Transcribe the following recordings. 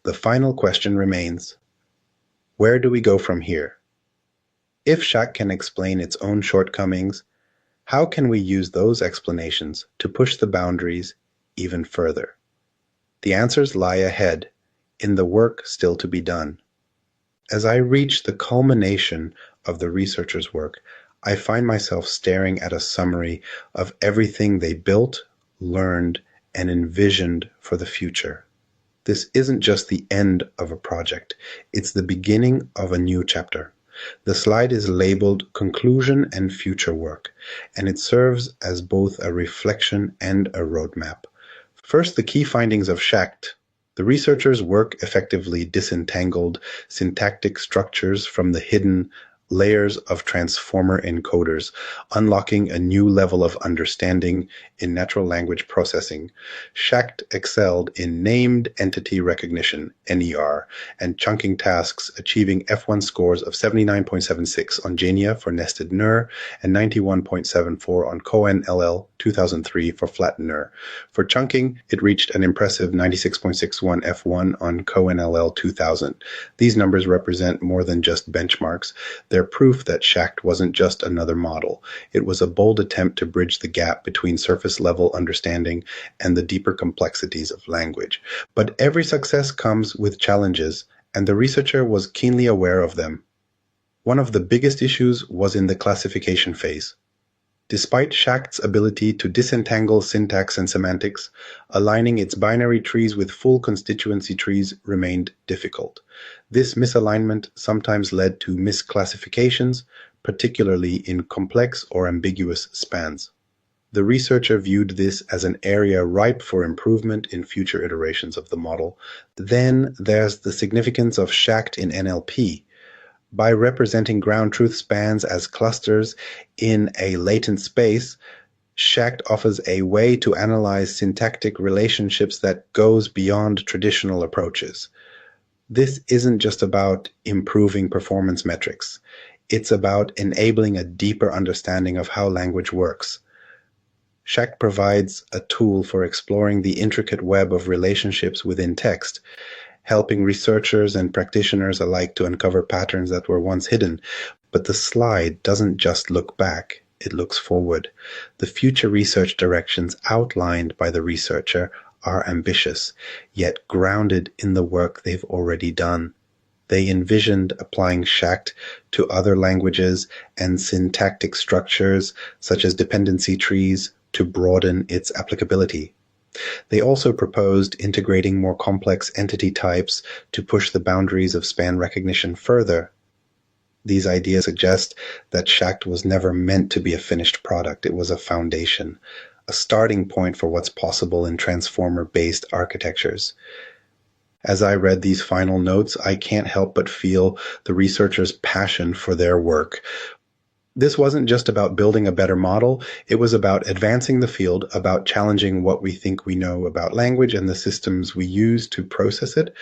the final question remains: where do we go from here? If Schacht can explain its own shortcomings, how can we use those explanations to push the boundaries even further? The answers lie ahead, in the work still to be done. As I reach the culmination of the researchers' work, I find myself staring at a summary of everything they built, learned, and envisioned for the future. This isn't just the end of a project, it's the beginning of a new chapter. The slide is labeled Conclusion and Future Work, and it serves as both a reflection and a roadmap. First, the key findings of Schacht. The researchers' work effectively disentangled syntactic structures from the hidden layers of transformer encoders, unlocking a new level of understanding in natural language processing. Schacht excelled in named entity recognition, NER, and chunking tasks, achieving F1 scores of 79.76 on Genia for nested NER and 91.74 on CoNLL 2003 for flat NER. For chunking, it reached an impressive 96.61 F1 on CoNLL 2000. These numbers represent more than just benchmarks. They're proof that Schacht wasn't just another model. It was a bold attempt to bridge the gap between surface-level understanding and the deeper complexities of language. But every success comes with challenges, and the researcher was keenly aware of them. One of the biggest issues was in the classification phase. Despite Schacht's ability to disentangle syntax and semantics, aligning its binary trees with full constituency trees remained difficult. This misalignment sometimes led to misclassifications, particularly in complex or ambiguous spans. The researcher viewed this as an area ripe for improvement in future iterations of the model. Then there's the significance of Schacht in NLP. By representing ground truth spans as clusters in a latent space, Schacht offers a way to analyze syntactic relationships that goes beyond traditional approaches. This isn't just about improving performance metrics. It's about enabling a deeper understanding of how language works. Schacht provides a tool for exploring the intricate web of relationships within text, helping researchers and practitioners alike to uncover patterns that were once hidden. But the slide doesn't just look back, it looks forward. The future research directions outlined by the researcher are ambitious, yet grounded in the work they've already done. They envisioned applying Schacht to other languages and syntactic structures, such as dependency trees, to broaden its applicability. They also proposed integrating more complex entity types to push the boundaries of span recognition further. These ideas suggest that Schacht was never meant to be a finished product. It was a foundation, a starting point for what's possible in transformer-based architectures. As I read these final notes, I can't help but feel the researchers' passion for their work. This wasn't just about building a better model, it was about advancing the field, about challenging what we think we know about language and the systems we use to process it.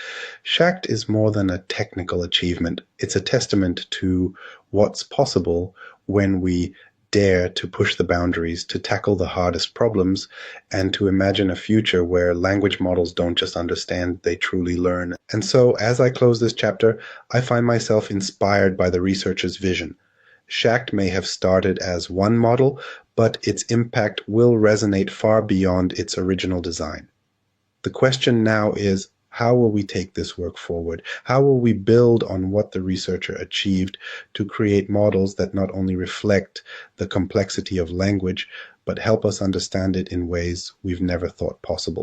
Schacht is more than a technical achievement. It's a testament to what's possible when we dare to push the boundaries, to tackle the hardest problems, and to imagine a future where language models don't just understand, they truly learn. And so, as I close this chapter, I find myself inspired by the researcher's vision. Schacht may have started as one model, but its impact will resonate far beyond its original design. The question now is, how will we take this work forward? How will we build on what the researcher achieved to create models that not only reflect the complexity of language, but help us understand it in ways we've never thought possible?